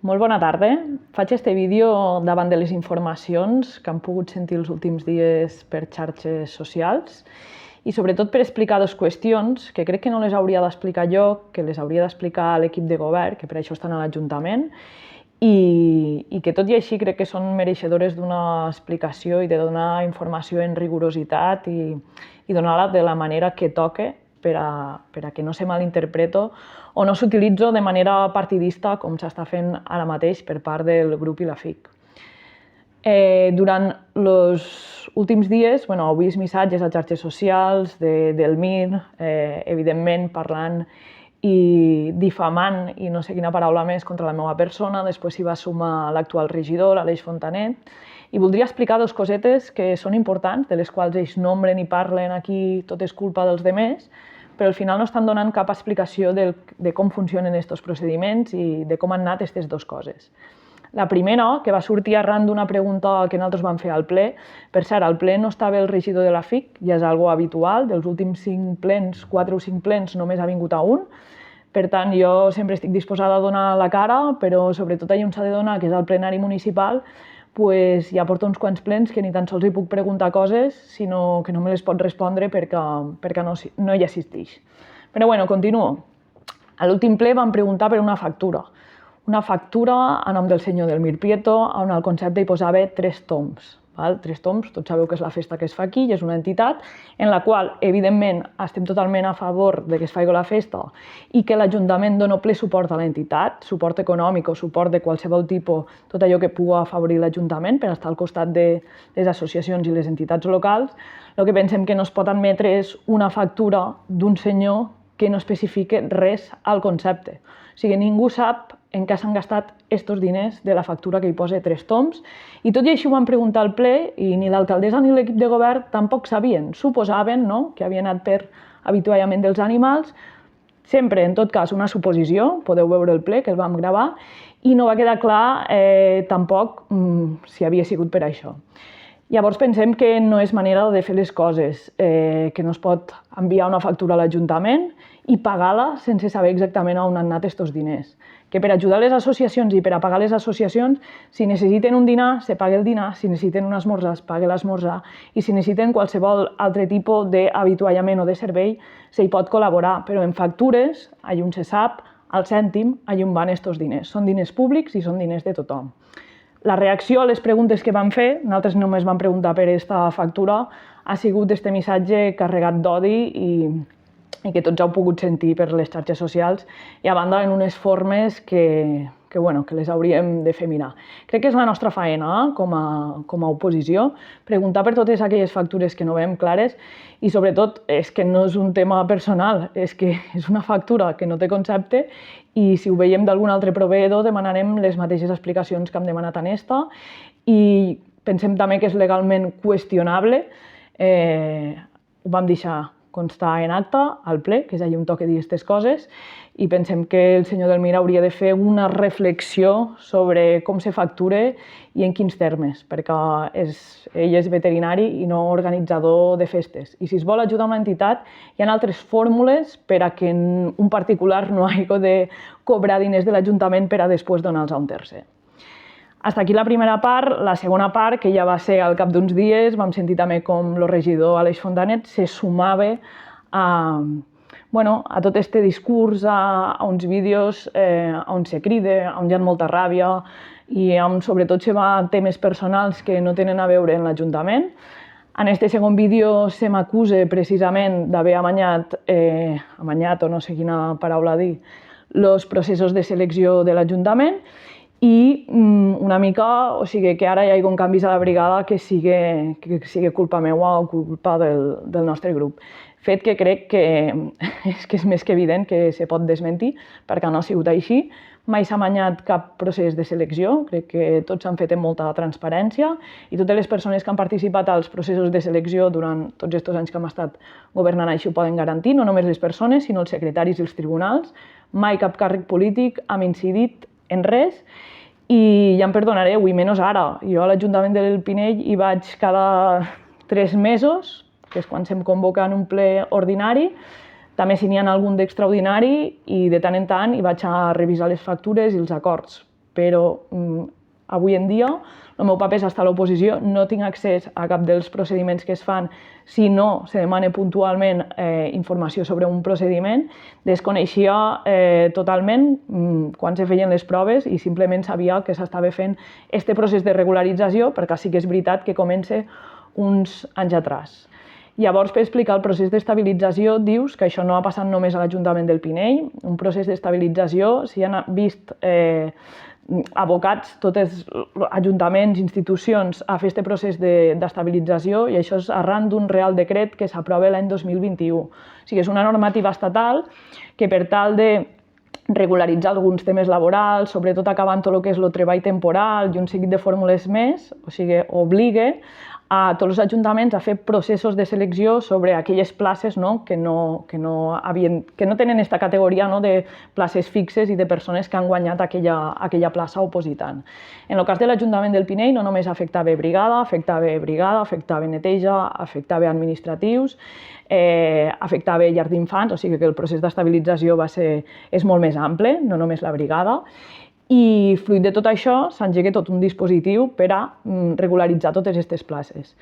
Molt bona tarda. Faig aquest vídeo davant de les informacions que han pogut sentir els últims dies per xarxes socials i sobretot per explicar dues qüestions que crec que no les hauria d'explicar jo, que les hauria d'explicar l'equip de govern, que per això estan a l'Ajuntament, i que tot i així crec que són mereixedores d'una explicació i de donar informació en rigorositat i donar-la de la manera que toca per a que no se malinterpreto o no s'utilitzo de manera partidista com s'està fent ara mateix per part del grup i la FIC. Durant els últims dies, he vist missatges a xarxes socials del MIR, evidentment parlant i difamant, i no sé quina paraula més, contra la meva persona. Després s'hi va sumar l'actual regidor, l'Aleix Fontanet, i voldria explicar dues cosetes que són importants, de les quals ells nombren i parlen aquí, tot és culpa dels demés, però al final no estan donant cap explicació de com funcionen aquests procediments i de com han anat aquestes dues coses. La primera, que va sortir arran d'una pregunta que nosaltres vam fer al ple. Per cert, al ple no estava el regidor de la FIC, ja és algo habitual. Dels últims 5 plens, 4 o 5 plens, només ha vingut a un. Per tant, jo sempre estic disposada a donar la cara, però sobretot allà on s'ha de donar, que és al plenari municipal, ja porto uns quants plens que ni tan sols hi puc preguntar coses, sinó que no me les pot respondre perquè no hi assisteix. Però continuo. A l'últim ple vam preguntar per una factura a nom del senyor Delmir Prieto, on el concepte hi posava 3 tombs. 3 tombs, tots sabeu que és la festa que es fa aquí i és una entitat en la qual, evidentment, estem totalment a favor de que es faci la festa i que l'Ajuntament dona ple suport a l'entitat, suport econòmic o suport de qualsevol tipus, tot allò que pugui afavorir l'Ajuntament per estar al costat de les associacions i les entitats locals. El que pensem que no es pot admetre és una factura d'un senyor que no especifica res al concepte. O sigui, ningú sap en què s'han gastat aquests diners de la factura que hi posa 3 tombs, i tot i així ho van preguntar al ple i ni l'alcaldessa ni l'equip de govern tampoc sabien. Suposaven que havia anat per avituallament dels animals, sempre, en tot cas, una suposició, podeu veure el ple que el vam gravar, i no va quedar clar tampoc si havia sigut per això. Llavors pensem que no és manera de fer les coses, que no es pot enviar una factura a l'Ajuntament i pagar-la sense saber exactament on han anat aquests diners. Que per ajudar les associacions i per a pagar les associacions, si necessiten un dinar, se paga el dinar, si necessiten un esmorzar, es paga l'esmorzar, i si necessiten qualsevol altre tipus d'avituallament o de servei, s'hi pot col·laborar, però en factures, allà on se sap, al cèntim, allà on van aquests diners. Són diners públics i són diners de tothom. La reacció a les preguntes que vam fer, nosaltres només vam preguntar per aquesta factura, ha sigut aquest missatge carregat d'odi i que tots heu pogut sentir per les xarxes socials, i a banda en unes formes que les hauríem de fer mirar. Crec que és la nostra feina com a oposició, preguntar per totes aquelles factures que no veiem clares, i sobretot és que no és un tema personal, és que és una factura que no té concepte, i si ho veiem d'algun altre proveïdor demanarem les mateixes explicacions que hem demanat en esta, i pensem també que és legalment qüestionable. Ho vam deixar constar en acta al ple, que és allà on toca dir aquestes coses, i pensem que el senyor Delmir hauria de fer una reflexió sobre com se factura i en quins termes, perquè ell és veterinari i no organitzador de festes. I si es vol ajudar una entitat, hi ha altres fórmules per a que un particular no hagi de cobrar diners de l'Ajuntament per a després donar-los a un tercer. Hasta aquí la primera part. La segona part, que ja va ser al cap d'uns dies, vam sentir també com el regidor Aleix Fontanet se sumava a tot aquest discurs, a uns vídeos on se crida, on hi ha molta ràbia i on sobretot se va a temes personals que no tenen a veure amb l'Ajuntament. En aquest segon vídeo se m'acusa precisament d'haver amanyat, o no sé quina paraula dir, els processos de selecció de l'Ajuntament, i una mica, o sigui, que ara hi hagi canvis a la brigada que sigui culpa meua o culpa del nostre grup. Fet que crec que és més que evident que se pot desmentir, perquè no ha sigut així. Mai s'ha amanyat cap procés de selecció, crec que tots s'han fet amb molta transparència, i totes les persones que han participat als processos de selecció durant tots aquests anys que hem estat governant així ho poden garantir, no només les persones, sinó els secretaris i els tribunals. Mai cap càrrec polític ha incidit en res, i ja em perdonareu, i menys ara. Jo a l'Ajuntament del Pinell hi vaig cada 3 mesos, que és quan se'm convoca en un ple ordinari, també si n'hi ha algun d'extraordinari, i de tant en tant hi vaig a revisar les factures i els acords. però avui en dia el meu paper és estar a l'oposició, no tinc accés a cap dels procediments que es fan si no se demana puntualment informació sobre un procediment. Desconeixia totalment quan se feien les proves i simplement sabia que s'estava fent aquest procés de regularització, perquè sí que és veritat que comença uns anys atrás. Llavors, per explicar el procés d'estabilització, dius que això no ha passat només a l'Ajuntament del Pinell. Un procés d'estabilització, s'hi han vist abocats tots els ajuntaments, institucions, a fer aquest procés d'estabilització, i això és arran d'un Real Decret que s'aprova l'any 2021. O sigui, és una normativa estatal que, per tal de regularitzar alguns temes laborals, sobretot acabant tot el que és el treball temporal i un seguit de fórmules més, o sigui, obliga a tots els ajuntaments a fer processos de selecció sobre aquelles places que no tenen aquesta categoria de places fixes i de persones que han guanyat aquella plaça opositant. En el cas de l'Ajuntament del Pinell no només afectava brigada, afectava neteja, afectava administratius, afectava llar d'infants, o sigui que el procés d'estabilització és molt més ample, no només la brigada. I fruit de tot això s'engega tot un dispositiu per a regularitzar totes aquestes places.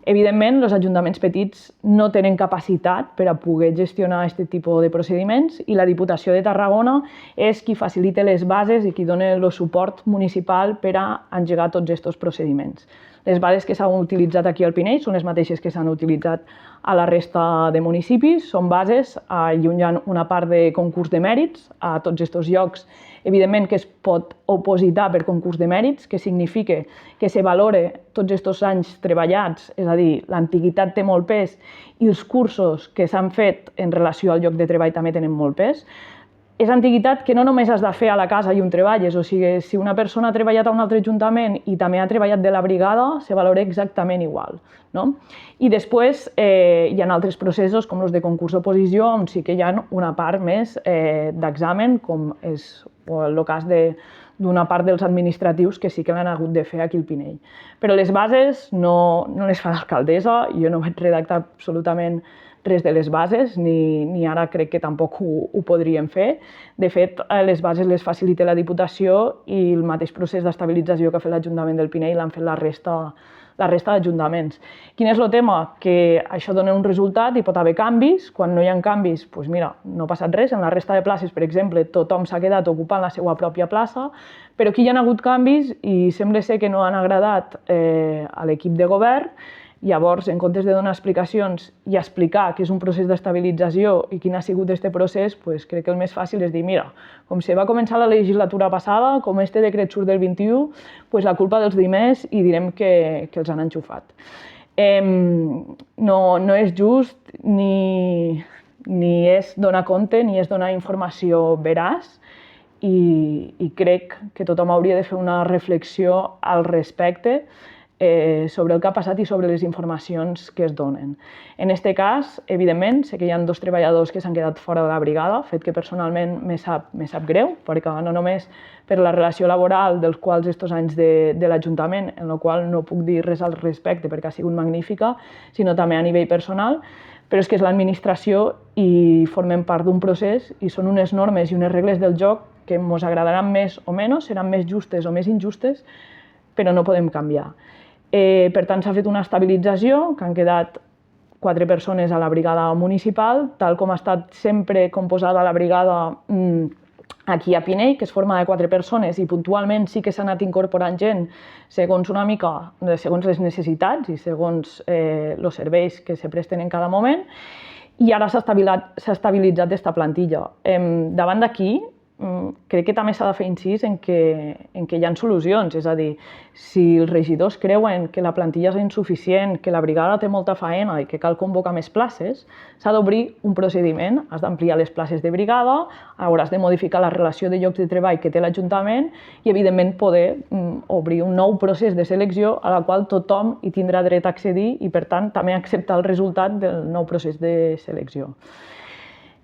Evidentment, els ajuntaments petits no tenen capacitat per a poder gestionar aquest tipus de procediments i la Diputació de Tarragona és qui facilita les bases i qui dona el suport municipal per a engegar tots aquests procediments. Les bases que s'han utilitzat aquí al Pinell són les mateixes que s'han utilitzat a la resta de municipis. Són bases i hi ha una part de concurs de mèrits a tots aquests llocs. Evidentment que es pot opositar per concurs de mèrits, que significa que se valore tots aquests anys treballats, és a dir, l'antiguitat té molt pes i els cursos que s'han fet en relació al lloc de treball també tenen molt pes. És antiguitat que no només has de fer a la casa i on treballes, o sigui, si una persona ha treballat a un altre ajuntament i també ha treballat de la brigada, se valora exactament igual. I després hi ha altres processos, com els de concurs d'oposició, on sí que hi ha una part més d'examen, com és el cas d'una part dels administratius que sí que l'han hagut de fer aquí al Pinell. Però les bases no les fa l'alcaldessa, jo no vaig redactar absolutament res de les bases, ni ara crec que tampoc ho podríem fer. De fet, les bases les facilita la Diputació i el mateix procés d'estabilització que ha fet l'Ajuntament del Pinell l'han fet la resta d'ajuntaments. Quin és el tema? Que això dona un resultat i pot haver canvis. Quan no hi ha canvis, doncs mira, no ha passat res. En la resta de places, per exemple, tothom s'ha quedat ocupant la seva pròpia plaça, però aquí hi ha hagut canvis i sembla ser que no han agradat a l'equip de govern. Llavors, en comptes de donar explicacions i explicar què és un procés d'estabilització i quin ha sigut aquest procés, crec que el més fàcil és dir, mira, com se va començar la legislatura passada, com este decret surt del 21, la culpa dels dimés i direm que els han enxufat. No és just, ni és donar compte, ni és donar informació veraç, i crec que tothom hauria de fer una reflexió al respecte sobre el que ha passat i sobre les informacions que es donen. En aquest cas, evidentment, sé que hi ha 2 treballadors que s'han quedat fora de la brigada, fet que personalment me sap greu, perquè no només per la relació laboral dels quals aquests anys de l'Ajuntament, en la qual no puc dir res al respecte perquè ha sigut magnífica, sinó també a nivell personal, però és que és l'administració i formem part d'un procés i són unes normes i unes regles del joc que ens agradaran més o menys, seran més justes o més injustes, però no podem canviar. Per tant, s'ha fet una estabilització, que han quedat 4 persones a la brigada municipal, tal com ha estat sempre composada la brigada aquí a Pinell, que es forma de 4 persones i puntualment sí que s'ha anat incorporant gent segons una mica, segons les necessitats i segons els serveis que se presten en cada moment, i ara s'ha estabilitzat aquesta plantilla. Davant d'aquí, crec que també s'ha de fer incís en que hi ha solucions, és a dir, si els regidors creuen que la plantilla és insuficient, que la brigada té molta faena i que cal convocar més places, s'ha d'obrir un procediment, has d'ampliar les places de brigada, hauràs de modificar la relació de llocs de treball que té l'Ajuntament i, evidentment, poder obrir un nou procés de selecció a la qual tothom hi tindrà dret a accedir i, per tant, també acceptar el resultat del nou procés de selecció.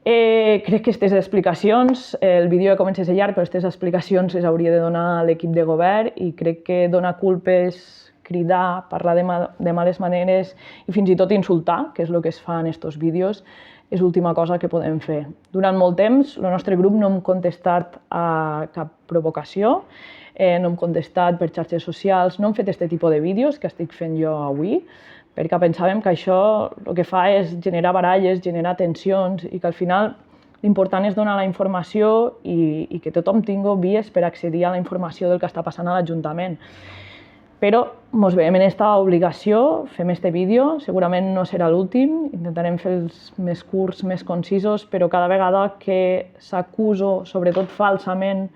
Crec que aquestes explicacions, el vídeo ja comença a ser llarg, però aquestes explicacions les hauria de donar l'equip de govern i crec que donar culpes, cridar, parlar de males maneres i fins i tot insultar, que és el que es fa en aquests vídeos, és l'última cosa que podem fer. Durant molt temps, el nostre grup no hem contestat a cap provocació, no hem contestat per xarxes socials, no hem fet aquest tipus de vídeos que estic fent jo avui, perquè pensàvem que això el que fa és generar baralles, generar tensions i que al final l'important és donar la informació i que tothom tingui vies per accedir a la informació del que està passant a l'Ajuntament. Però ens veiem en aquesta obligació, fem este vídeo, segurament no serà l'últim, intentarem fer els més curts, més concisos, però cada vegada que s'acuso, sobretot falsament,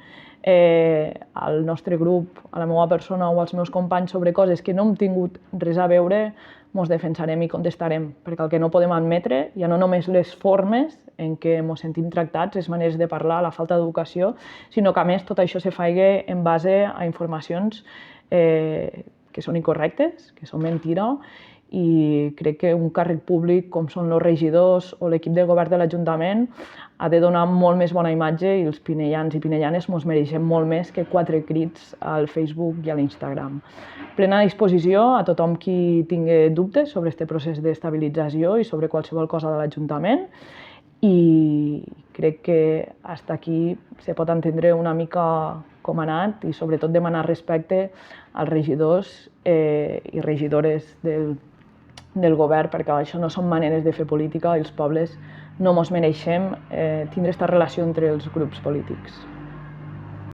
al nostre grup, a la meva persona o als meus companys sobre coses que no hem tingut res a veure, ens defensarem i contestarem, perquè el que no podem admetre ja no només les formes en què ens sentim tractats, les maneres de parlar, la falta d'educació, sinó que a més tot això se faci en base a informacions que són incorrectes, que són mentira, i crec que un càrrec públic com són els regidors o l'equip de govern de l'Ajuntament ha de donar molt més bona imatge i els pinellans i pinellanes ens mereixem molt més que 4 crits al Facebook i a l'Instagram. Plena disposició a tothom qui tingui dubtes sobre aquest procés d'estabilització i sobre qualsevol cosa de l'Ajuntament i crec que fins aquí se pot entendre una mica com ha anat i sobretot demanar respecte als regidors i regidores del govern, perquè això no són maneres de fer política i els pobles no ens mereixem tindre aquesta relació entre els grups polítics.